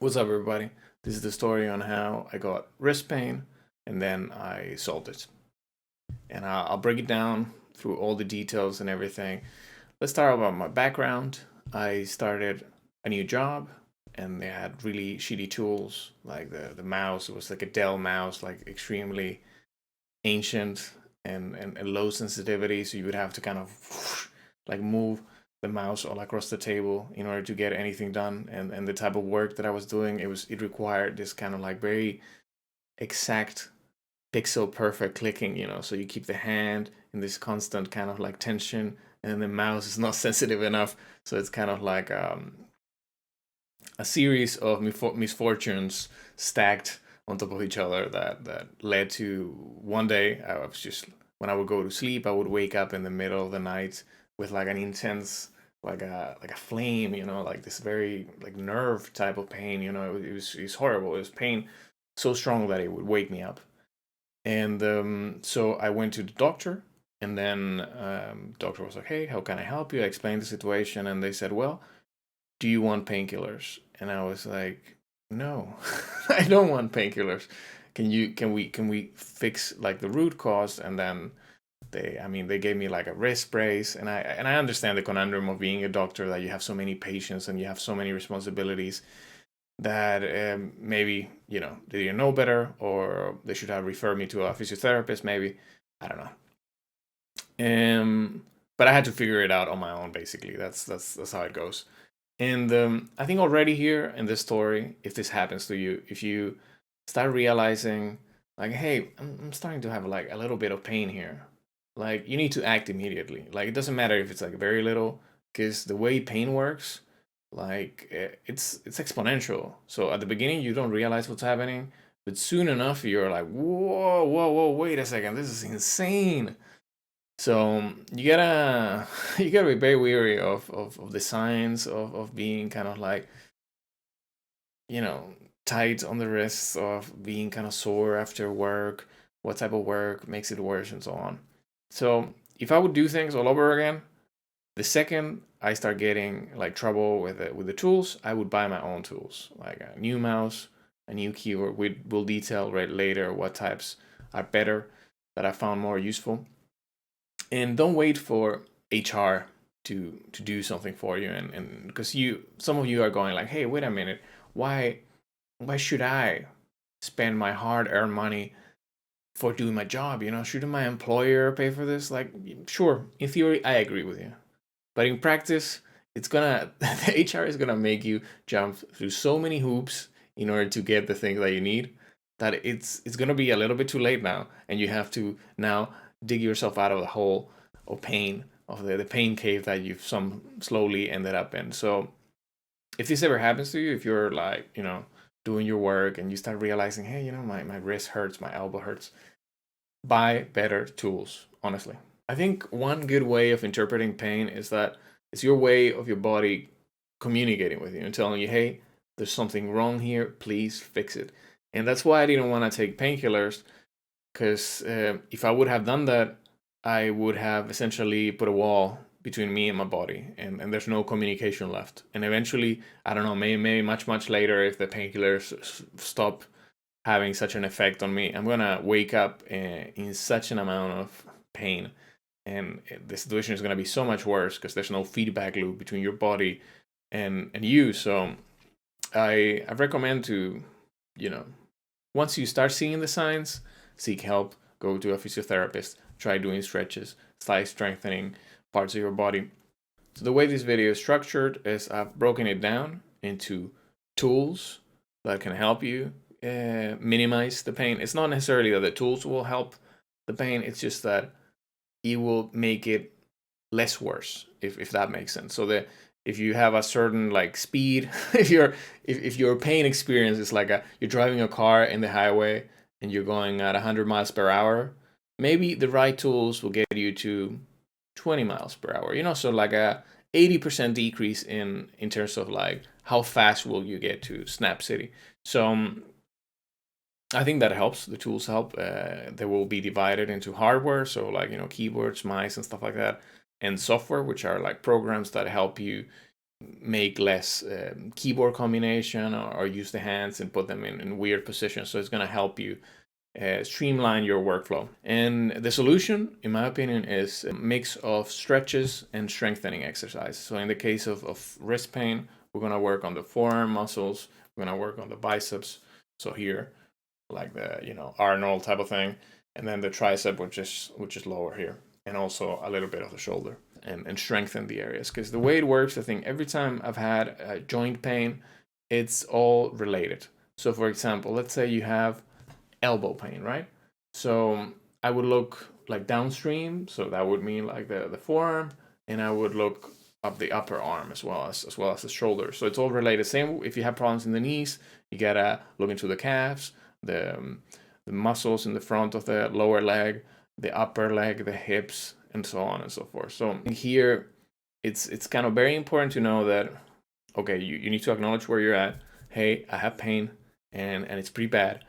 What's up, everybody? This is the story on how I got wrist pain and then I solved it. And I'll break it down through all the details and everything. Let's start about my background. I started a new job and they had really shitty tools. Like the mouse, it was like a Dell mouse, like extremely ancient and low sensitivity. So you would have to kind of like move the mouse all across the table in order to get anything done. And the type of work that I was doing, it required this kind of like very exact pixel perfect clicking, so you keep the hand in this constant kind of like tension, and then the mouse is not sensitive enough, so it's kind of like a series of misfortunes stacked on top of each other that led to one day I was just when I would go to sleep, I would wake up in the middle of the night with like an intense like a flame, like this very like nerve type of pain. It was horrible. It was pain so strong that it would wake me up. And so I went to the doctor, and then doctor was like, "Hey, how can I help you?" I explained the situation, and they said, "Well, do you want painkillers?" And I was like, "No, I don't want painkillers. Can we fix like the root cause?" And then they gave me like a wrist brace, and I understand the conundrum of being a doctor, that you have so many patients and you have so many responsibilities that maybe they didn't know better, or they should have referred me to a physiotherapist. Maybe, I don't know. But I had to figure it out on my own. Basically, that's how it goes. And I think already here in this story, if this happens to you, if you start realizing like, hey, I'm starting to have like a little bit of pain here, like you need to act immediately. Like it doesn't matter if it's like very little, because the way pain works, like it's exponential. So at the beginning you don't realize what's happening, but soon enough you're like, whoa, whoa, whoa, wait a second, this is insane. So you gotta you gotta be very wary of the signs of being kind of like, you know, tight on the wrists, of being kind of sore after work, what type of work makes it worse, and so on. So if I would do things all over again, the second I start getting like trouble with the tools, I would buy my own tools, like a new mouse, a new keyboard. We'll detail right later what types are better, that I found more useful. And don't wait for HR to do something for you, and because some of you are going like, hey, wait a minute, why should I spend my hard-earned money for doing my job? Shouldn't my employer pay for this? Like, sure, in theory I agree with you, but in practice, it's gonna the HR is gonna make you jump through so many hoops in order to get the thing that you need, that it's gonna be a little bit too late now, and you have to now dig yourself out of the hole of pain, of the pain cave that you've some slowly ended up in. So if this ever happens to you, if you're like, doing your work and you start realizing, hey, my wrist hurts, my elbow hurts, buy better tools, honestly. I think one good way of interpreting pain is that it's your way of your body communicating with you and telling you, hey, there's something wrong here, please fix it. And that's why I didn't want to take painkillers, because if I would have done that, I would have essentially put a wall between me and my body, and there's no communication left. And eventually, I don't know, maybe much, much later, if the painkillers stop having such an effect on me, I'm gonna wake up in such an amount of pain, and the situation is gonna be so much worse because there's no feedback loop between your body and you. So I recommend to, you know, once you start seeing the signs, seek help. Go to a physiotherapist. Try doing stretches, start strengthening parts of your body. So the way this video is structured is I've broken it down into tools that can help you minimize the pain. It's not necessarily that the tools will help the pain. It's just that it will make it less worse, if that makes sense. So that if you have a certain like speed, if your pain experience is like you're driving a car in the highway and you're going at 100 miles per hour, maybe the right tools will get you to 20 miles per hour. So like a 80% decrease in terms of like how fast will you get to Snap City. So I think that helps. The tools help. They will be divided into hardware, so like keyboards, mice, and stuff like that, and software, which are like programs that help you make less keyboard combination, or use the hands and put them in weird positions. So it's going to help you streamline your workflow. And the solution, in my opinion, is a mix of stretches and strengthening exercises. So in the case of wrist pain, we're going to work on the forearm muscles. We're going to work on the biceps. So here, like the Arnold type of thing, and then the tricep, which is lower here, and also a little bit of the shoulder, and strengthen the areas. Because the way it works, I think every time I've had joint pain, it's all related. So for example, let's say you have elbow pain, right? So I would look like downstream, so that would mean like the forearm, and I would look up the upper arm as well as the shoulder. So it's all related. Same if you have problems in the knees, you gotta look into the calves, the muscles in the front of the lower leg, the upper leg, the hips, and so on and so forth. So here, it's kind of very important to know that, okay, you need to acknowledge where you're at. Hey, I have pain, and it's pretty bad.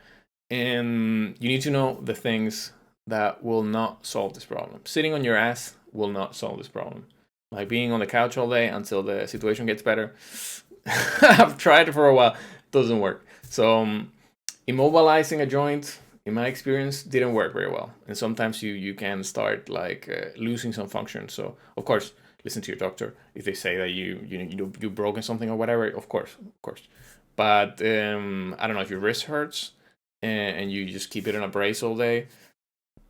And you need to know the things that will not solve this problem. Sitting on your ass will not solve this problem. Like being on the couch all day until the situation gets better. I've tried it for a while, doesn't work. So immobilizing a joint, in my experience, didn't work very well. And sometimes you can start like losing some function. So of course, listen to your doctor if they say that you've broken something or whatever. Of course. But I don't know if your wrist hurts and you just keep it in a brace all day.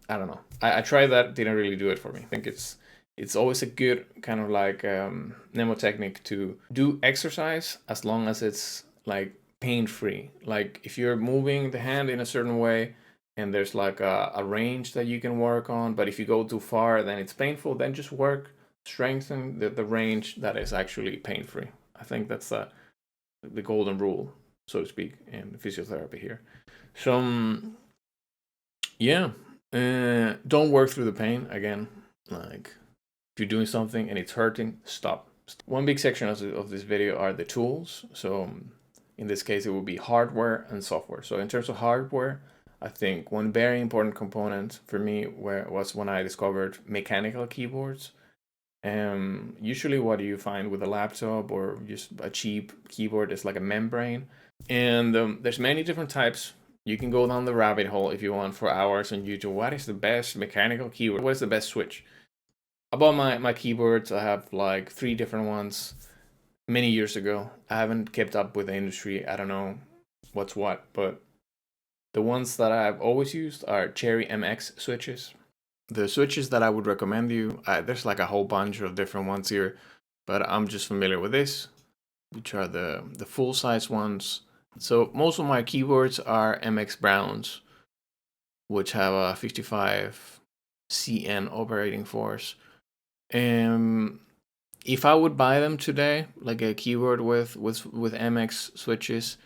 I don't know. I tried that, didn't really do it for me. I think it's always a good kind of like mnemotechnic to do exercise as long as it's like pain free. Like if you're moving the hand in a certain way and there's like a range that you can work on, but if you go too far, then it's painful, then just strengthen the range that is actually pain free. I think that's the golden rule, so to speak, in physiotherapy here. So, yeah, don't work through the pain again. Like, if you're doing something and it's hurting, stop. One big section of this video are the tools. So, in this case, it will be hardware and software. So, in terms of hardware, I think one very important component for me was when I discovered mechanical keyboards. Usually what you find with a laptop or just a cheap keyboard is like a membrane. And there's many different types. You can go down the rabbit hole if you want for hours on YouTube. What is the best mechanical keyboard? What is the best switch? About my keyboards, I have like 3 different ones many years ago. I haven't kept up with the industry. I don't know what's what, but the ones that I've always used are Cherry MX switches. The switches that I would recommend you, there's like a whole bunch of different ones here, but I'm just familiar with this, which are the full size ones. So most of my keyboards are MX Browns, which have a 55 CN operating force. If I would buy them today, like a keyboard with MX switches,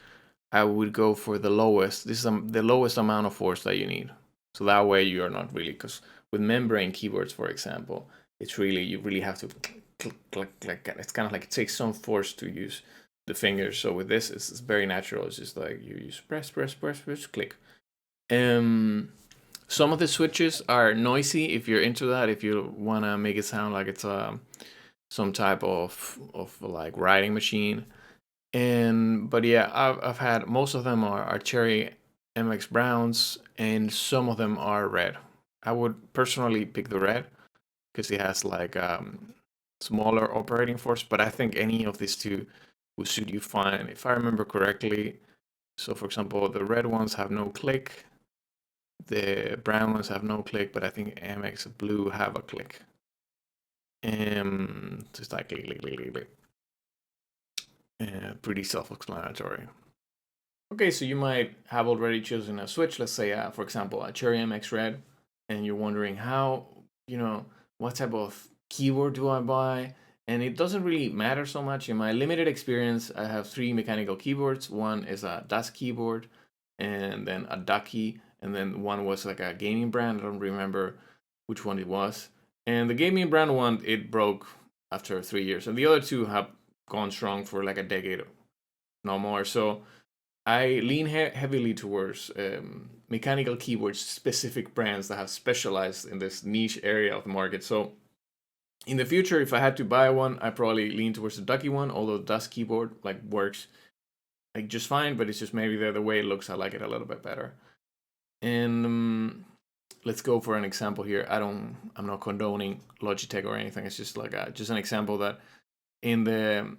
I would go for the lowest. This is the lowest amount of force that you need. So that way you are not really, because with membrane keyboards, for example, it's really, you really have to click. It's kind of like it takes some force to use the fingers. So with this, it's very natural. It's just like you use press, click. Some of the switches are noisy if you're into that. If you want to make it sound like it's some type of like writing machine. But yeah, I've had most of them are Cherry MX Browns, and some of them are red. I would personally pick the red because it has like smaller operating force, but I think any of these two will suit you fine. If I remember correctly, so for example, the red ones have no click, the brown ones have no click, but I think MX Blue have a click. Just like click, click, click, click, click. Pretty self-explanatory. Okay, so you might have already chosen a switch, let's say, for example, a Cherry MX Red, and you're wondering how, what type of keyboard do I buy? And it doesn't really matter so much. In my limited experience, I have 3 mechanical keyboards. One is a Das keyboard, and then a Ducky, and then one was like a gaming brand. I don't remember which one it was. And the gaming brand one, it broke after 3 years, and the other 2 have gone strong for like a decade, no more. So I lean heavily towards mechanical keyboards, specific brands that have specialized in this niche area of the market. So In the future, if I had to buy one, I probably lean towards the ducky one, although the dust keyboard like works like just fine, but it's just maybe the way it looks, I like it a little bit better. And let's go for an example here. I'm not condoning Logitech or anything. It's just like just an example that in the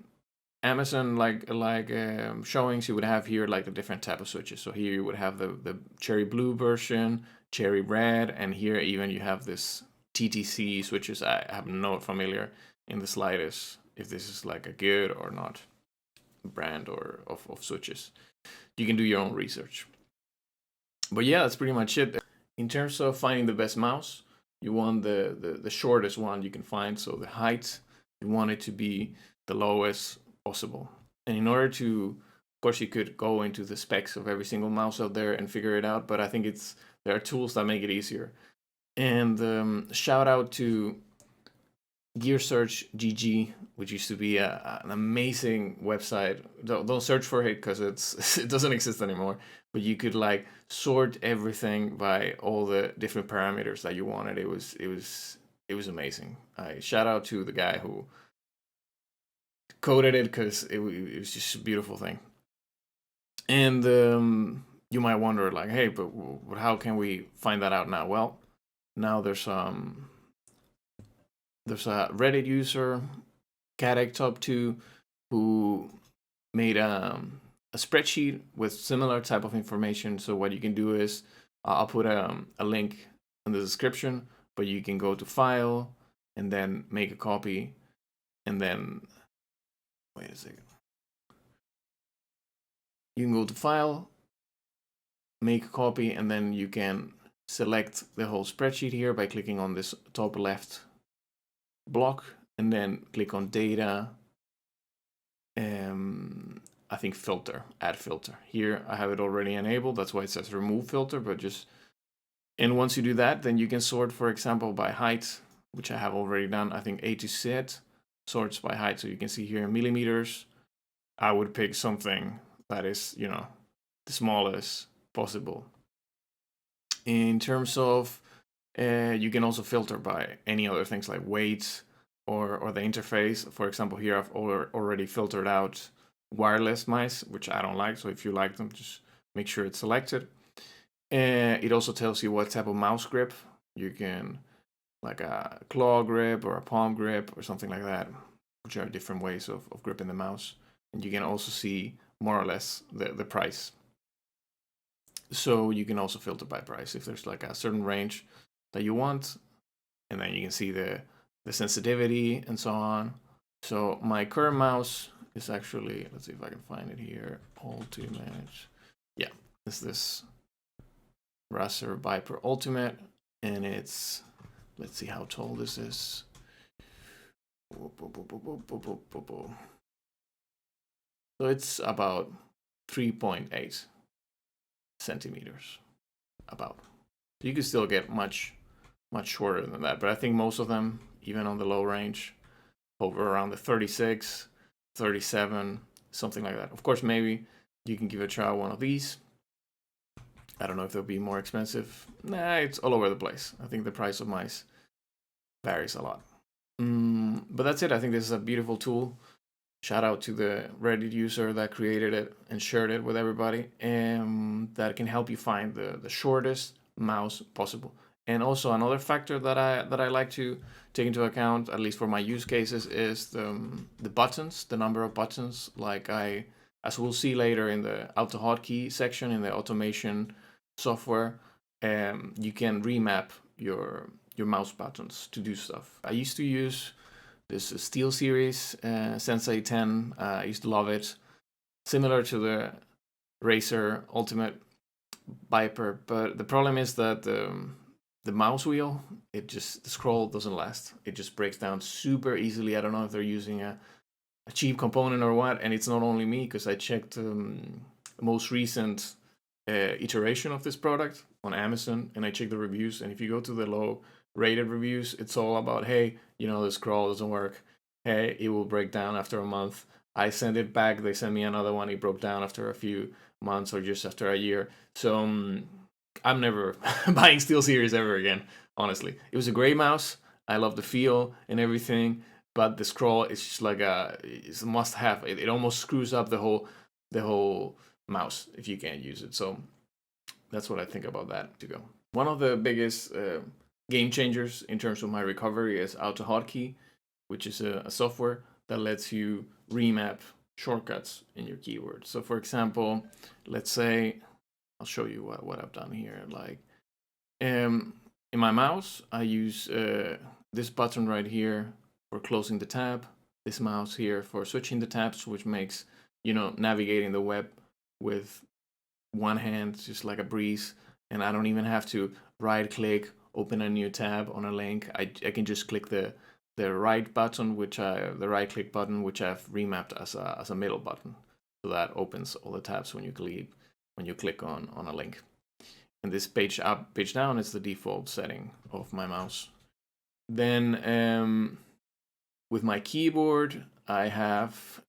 Amazon showings, you would have here like the different type of switches. So here you would have the cherry blue version, cherry red, and here even you have this TTC switches. I have no familiar in the slightest if this is like a good or not brand or of switches. You can do your own research. But yeah, that's pretty much it. In terms of finding the best mouse, you want the shortest one you can find. So the height, you want it to be the lowest possible. And in order to, of course, you could go into the specs of every single mouse out there and figure it out. But I think there are tools that make it easier. And shout out to Gear Search GG, which used to be an amazing website. Don't search for it because it doesn't exist anymore. But you could like sort everything by all the different parameters that you wanted. It was amazing. I shout out to the guy who coded it because it was just a beautiful thing. And you might wonder like, hey, but how can we find that out now? Well, now there's a Reddit user, CatEggTop2, who made a spreadsheet with similar type of information. So what you can do is, I'll put a link in the description, but you can go to File and then make a copy, and then wait a second. You can go to File, make a copy, and then you can select the whole spreadsheet here by clicking on this top left block, and then click on Data. I think Filter, Add Filter. Here I have it already enabled. That's why it says Remove Filter. And once you do that, then you can sort, for example, by height, which I have already done. I think A to Z sorts by height. So you can see here in millimeters. I would pick something that is, the smallest possible. In terms of, you can also filter by any other things like weight or the interface. For example, here I've already filtered out wireless mice, which I don't like. So if you like them, just make sure it's selected. It also tells you what type of mouse grip you can, like a claw grip or a palm grip or something like that, which are different ways of gripping the mouse. And you can also see more or less the price. So you can also filter by price if there's like a certain range that you want, and then you can see the sensitivity and so on. So my current mouse is actually, let's see if I can find it here, Ultimate. Yeah, it's this Razer Viper Ultimate, and it's, let's see how tall this is. So it's about 3.8 centimeters, about. So you can still get much shorter than that, but I think most of them, even on the low range, over around the 36, 37, something like that. Of course, maybe you can give a try one of these. I don't know if they'll be more expensive. Nah, it's all over the place. I think the price of mice varies a lot. But that's it. I think this is a beautiful tool. Shout out to the Reddit user that created it and shared it with everybody, and that can help you find the shortest mouse possible. And also another factor that I like to take into account, at least for my use cases, is the buttons, the number of buttons. Like as we'll see later in the Autohotkey section in the automation software, you can remap your mouse buttons to do stuff. I used to use this SteelSeries Sensei 10. I used to love it. Similar to the Razer Ultimate Viper, but the problem is that the mouse wheel, the scroll doesn't last. It just breaks down super easily. I don't know if they're using a cheap component or what, and it's not only me, because I checked the most recent iteration of this product on Amazon, and I checked the reviews, and if you go to the low rated reviews, it's all about, hey, the scroll doesn't work. Hey, it will break down after a month. I sent it back. They sent me another one. It broke down after a few months or just after a year. So I'm never buying SteelSeries ever again, honestly. It was a great mouse. I love the feel and everything, but the scroll is just like it's a must have. It almost screws up the whole mouse if you can't use it. So that's what I think about that to go. One of the biggest game changers in terms of my recovery is Autohotkey, which is a software that lets you remap shortcuts in your keyboard. So for example, let's say, I'll show you what I've done here. Like in my mouse, I use this button right here for closing the tab, this mouse here for switching the tabs, which makes, navigating the web with one hand just like a breeze. And I don't even have to right click, open a new tab on a link. I can just click the right button, the right click button, which I've remapped as a middle button. So that opens all the tabs when you click on a link. And this page up, page down is the default setting of my mouse. Then with my keyboard, I have,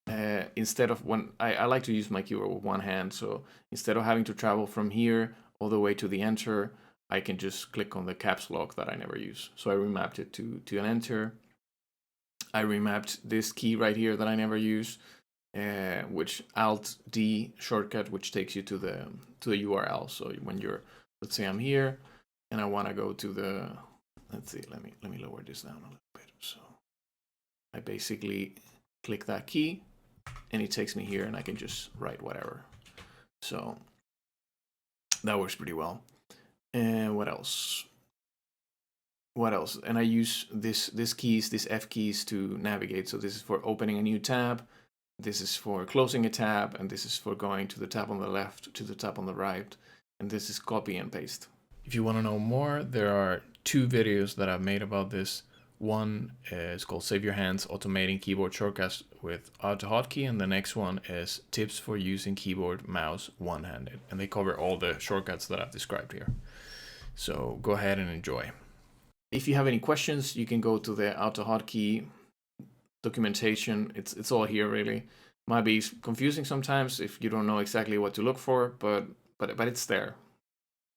instead of I like to use my keyboard with one hand. So instead of having to travel from here all the way to the enter, I can just click on the caps lock that I never use. So I remapped it to an enter. I remapped this key right here that I never use, which Alt D shortcut, which takes you to the URL. So when you're, let's say I'm here and I want to go to the, let's see, let me lower this down a little bit. So I basically click that key and it takes me here and I can just write whatever. So that works pretty well. And what else? And I use these F keys to navigate. So this is for opening a new tab, this is for closing a tab, and this is for going to the tab on the left, to the tab on the right, and this is copy and paste. If you want to know more, there are 2 videos that I've made about this. One is called Save Your Hands, Automating Keyboard Shortcuts with Autohotkey, and the next one is Tips for Using Keyboard Mouse One-Handed. And they cover all the shortcuts that I've described here. So go ahead and enjoy. If you have any questions, you can go to the Autohotkey documentation. It's all here really. Might be confusing sometimes if you don't know exactly what to look for, but it's there.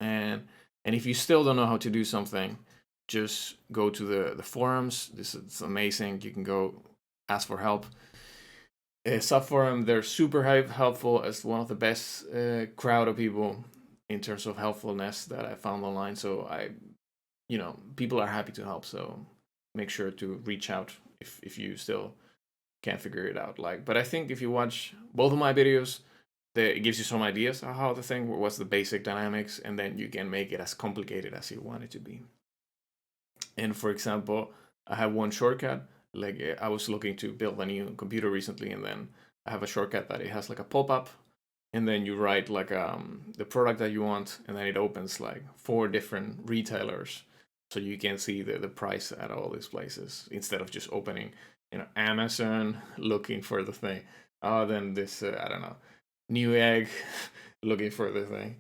And if you still don't know how to do something, just go to the forums. This is amazing. You can go ask for help. Subforum, they're super helpful, as one of the best crowd of people in terms of helpfulness that I found online. So people are happy to help. So make sure to reach out if you still can't figure it out. But I think if you watch both of my videos, it gives you some ideas of how the thing, what's the basic dynamics, and then you can make it as complicated as you want it to be. And for example, I have one shortcut. I was looking to build a new computer recently, and then I have a shortcut that it has like a pop-up, and then you write like the product that you want, and then it opens like 4 different retailers, so you can see the price at all these places instead of just opening Amazon, looking for the thing. Then this I don't know, Newegg, looking for the thing.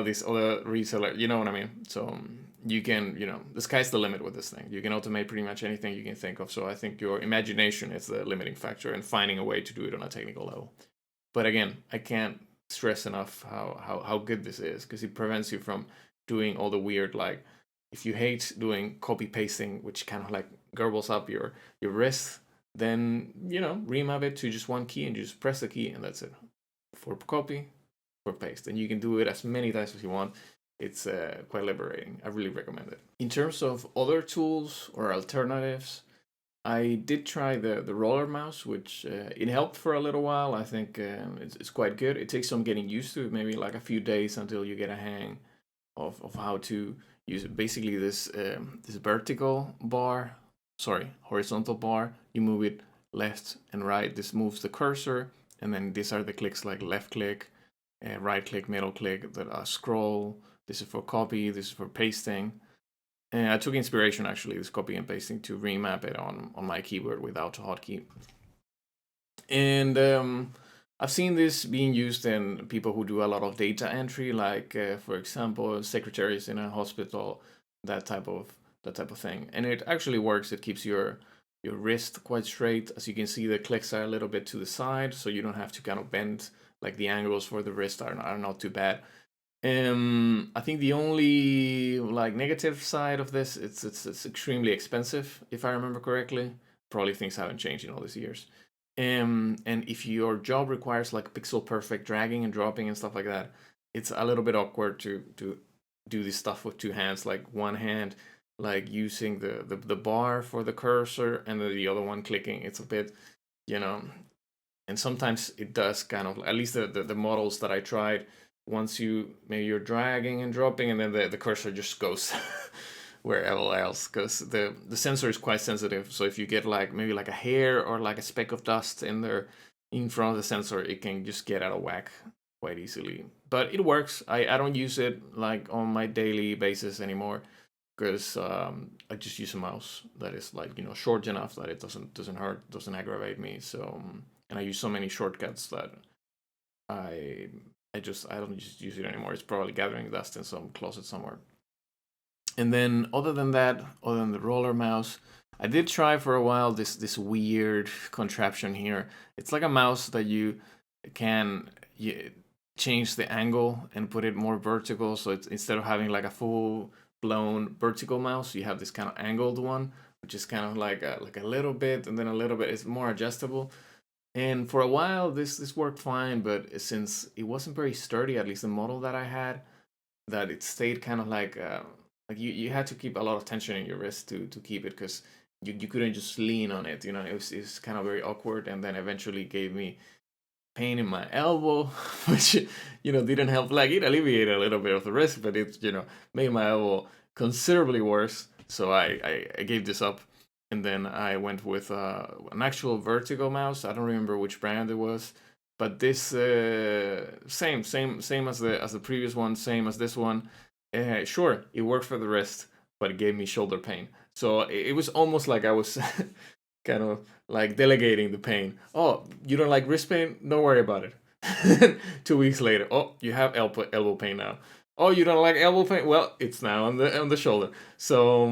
This other reseller, you know what I mean? So you can, the sky's the limit with this thing. You can automate pretty much anything you can think of. So I think your imagination is the limiting factor, and finding a way to do it on a technical level. But again, I can't stress enough how good this is, because it prevents you from doing all the weird, like, if you hate doing copy pasting, which kind of like gurbles up your wrist, then remap it to just one key and just press the key, and that's it. For copy, for paste, and you can do it as many times as you want. It's quite liberating. I really recommend it. In terms of other tools or alternatives, I did try the Rollermouse, which it helped for a little while. I think it's quite good. It takes some getting used to, maybe like a few days until you get a hang of how to use it. Basically, this horizontal bar, you move it left and right. This moves the cursor, and then these are the clicks, like left click, right click, middle click, the scroll. This is for copy, this is for pasting. And I took inspiration, actually, this copy and pasting, to remap it on my keyboard with Autohotkey. And I've seen this being used in people who do a lot of data entry, like for example, secretaries in a hospital, that type of thing. And it actually works. It keeps your wrist quite straight. As you can see, the clicks are a little bit to the side, so you don't have to kind of bend. Like, the angles for the wrist are not too bad. I think the only like negative side of this, it's extremely expensive, if I remember correctly. Probably things haven't changed in all these years. And if your job requires like pixel perfect dragging and dropping and stuff like that, it's a little bit awkward to do this stuff with two hands, like one hand like using the bar for the cursor and the other one clicking. It's a bit, you know, and sometimes it does kind of, at least the models that I tried, once maybe you're dragging and dropping and then the cursor just goes wherever else, because the sensor is quite sensitive. So if you get like maybe like a hair or like a speck of dust in there in front of the sensor, it can just get out of whack quite easily. But it works. I don't use it like on my daily basis anymore, because I just use a mouse that is like, short enough that it doesn't hurt, doesn't aggravate me. So and I use so many shortcuts that I I don't just use it anymore. It's probably gathering dust in some closet somewhere. And then other than that, other than the Rollermouse, I did try for a while this weird contraption here. It's like a mouse that you can change the angle and put it more vertical. So it's, instead of having like a full blown vertical mouse, you have this kind of angled one, which is kind of like a little bit and then a little bit. It's more adjustable. And for a while, this worked fine, but since it wasn't very sturdy, at least the model that I had, that it stayed kind of like you had to keep a lot of tension in your wrist to keep it, because you couldn't just lean on it. It was kind of very awkward, and then eventually gave me pain in my elbow, which didn't help. Like, it alleviated a little bit of the risk, but it made my elbow considerably worse. So I gave this up, and then I went with an actual vertical mouse. I don't remember which brand it was, but this same as the previous one, same as this one. Sure, it worked for the wrist, but it gave me shoulder pain. So it was almost like I was kind of like delegating the pain. Oh, you don't like wrist pain? Don't worry about it. 2 weeks later, oh, you have elbow pain now. Oh, you don't like elbow pain? Well, it's now on the shoulder. So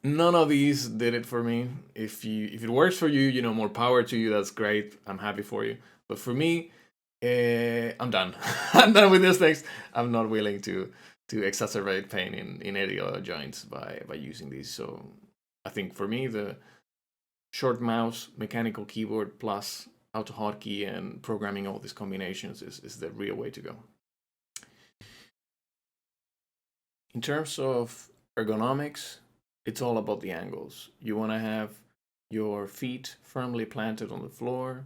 none of these did it for me. If it works for you, more power to you. That's great. I'm happy for you. But for me, I'm done. I'm done with these things. I'm not willing to exacerbate pain in any other joints by using these. So I think for me, the short mouse, mechanical keyboard, plus Autohotkey and programming all these combinations is the real way to go. In terms of ergonomics, it's all about the angles. You want to have your feet firmly planted on the floor.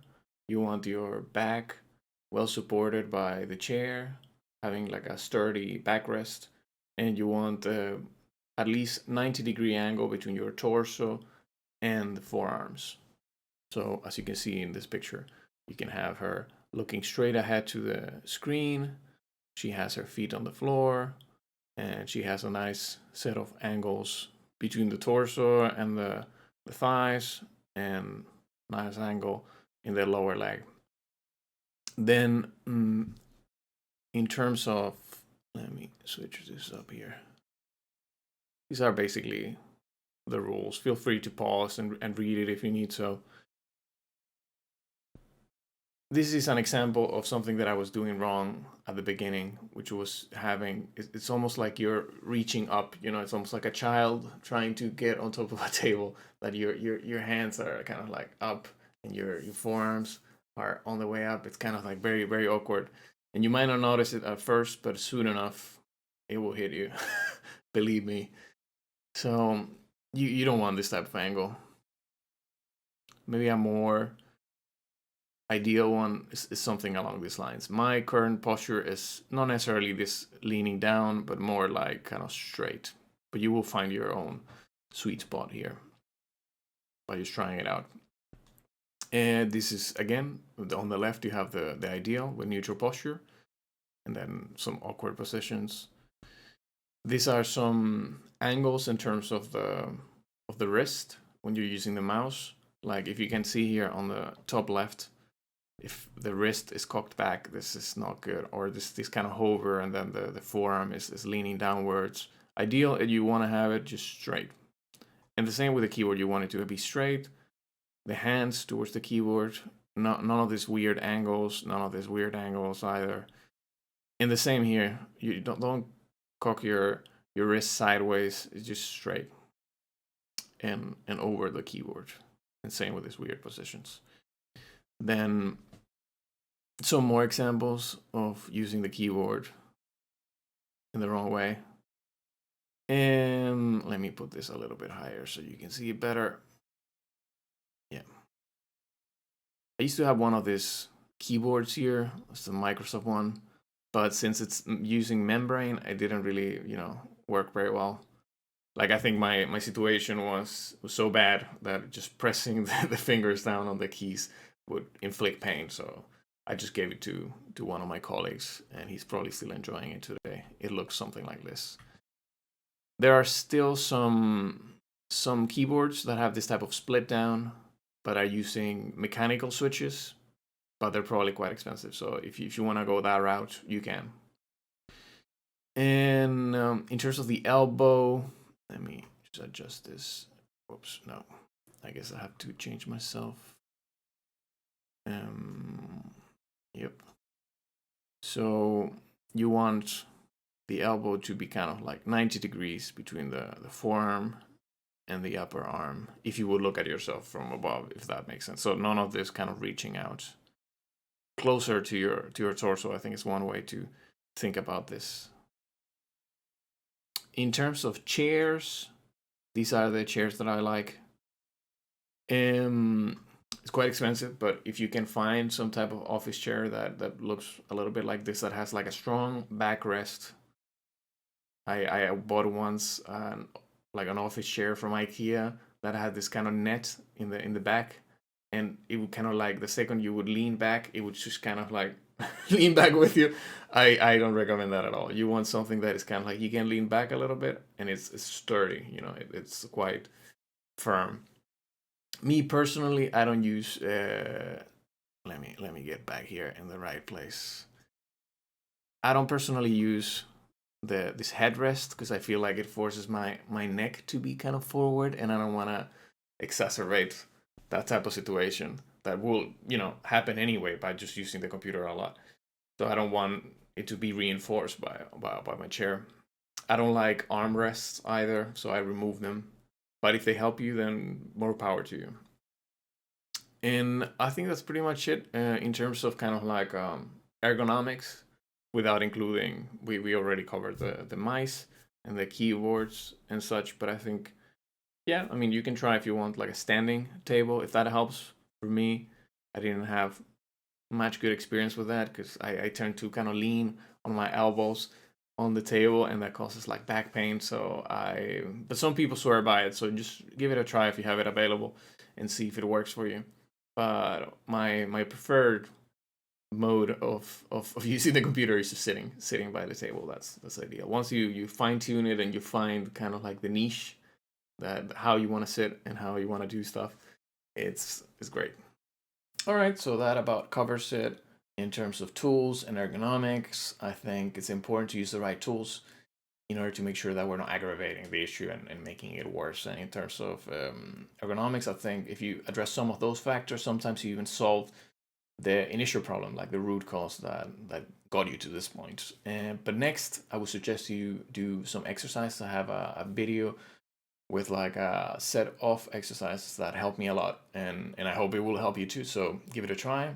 You want your back well supported by the chair, having like a sturdy backrest, and you want at least 90-degree angle between your torso and the forearms. So as you can see in this picture, you can have her looking straight ahead to the screen. She has her feet on the floor, and she has a nice set of angles between the torso and the thighs, and nice angle in the lower leg. Then in terms of, let me switch this up here. These are basically the rules. Feel free to pause and read it if you need so. This is an example of something that I was doing wrong at the beginning, which was having, it's almost like you're reaching up, it's almost like a child trying to get on top of a table, that your hands are kind of like up and your forearms are on the way up. It's kind of like very, very awkward. And you might not notice it at first, but soon enough, it will hit you. Believe me. So you don't want this type of angle. Maybe a more ideal one is something along these lines. My current posture is not necessarily this leaning down, but more like kind of straight. But you will find your own sweet spot here by just trying it out. And this is, again, on the left you have the ideal with neutral posture, and then some awkward positions. These are some angles in terms of the wrist when you're using the mouse. Like, if you can see here on the top left, if the wrist is cocked back, this is not good. Or this kind of hover, and then the forearm is leaning downwards. Ideal, you want to have it just straight. And the same with the keyboard, you want it to be straight. The hands towards the keyboard, none of these weird angles, none of these weird angles either. And the same here. You don't cock your wrist sideways. It's just straight and over the keyboard. And same with these weird positions. Then some more examples of using the keyboard in the wrong way. And let me put this a little bit higher so you can see it better. Yeah. I used to have one of these keyboards here. It's the Microsoft one. But since it's using membrane, it didn't really, work very well. Like, I think my situation was so bad that just pressing the fingers down on the keys would inflict pain. So I just gave it to one of my colleagues, and he's probably still enjoying it today. It looks something like this. There are still some keyboards that have this type of split down, but are using mechanical switches, but they're probably quite expensive. So if you want to go that route, you can. And in terms of the elbow, let me just adjust this. Whoops, no. I guess I have to change myself. Yep. So you want the elbow to be kind of like 90 degrees between the forearm and the upper arm, if you would look at yourself from above, if that makes sense. So none of this kind of reaching out closer to your torso, I think, is one way to think about this. In terms of chairs, these are the chairs that I like. It's quite expensive, but if you can find some type of office chair that looks a little bit like this, that has like a strong backrest. I bought once like an office chair from IKEA that had this kind of net in the back, and it would kind of like, the second you would lean back, it would just kind of like lean back with you. I don't recommend that at all. You want something that is kind of like you can lean back a little bit and it's sturdy. It's quite firm. Me personally, I don't use. Let me get back here in the right place. I don't personally use this headrest because I feel like it forces my neck to be kind of forward, and I don't want to exacerbate that type of situation that will happen anyway by just using the computer a lot. So I don't want it to be reinforced by my chair. I don't like armrests either, so I remove them. But if they help you, then more power to you. And I think that's pretty much it in terms of kind of like ergonomics, without including, we already covered the mice and the keyboards and such. But I think, yeah, I mean, you can try if you want like a standing table, if that helps. For me, I didn't have much good experience with that because I tend to kind of lean on my elbows on the table, and that causes like back pain. But some people swear by it, so just give it a try if you have it available and see if it works for you. But my preferred mode of using the computer is just sitting by the table. That's ideal. Once you fine tune it and you find kind of like the niche that how you want to sit and how you want to do stuff, it's great. All right, so that about covers it. In terms of tools and ergonomics, I think it's important to use the right tools in order to make sure that we're not aggravating the issue and making it worse. And in terms of ergonomics, I think if you address some of those factors, sometimes you even solve the initial problem, like the root cause that got you to this point. But next, I would suggest you do some exercise. I have a video with like a set of exercises that help me a lot, and I hope it will help you too. So give it a try,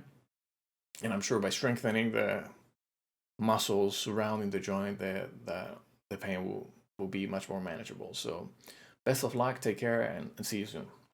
and I'm sure by strengthening the muscles surrounding the joint, the pain will be much more manageable. So best of luck, take care, and see you soon.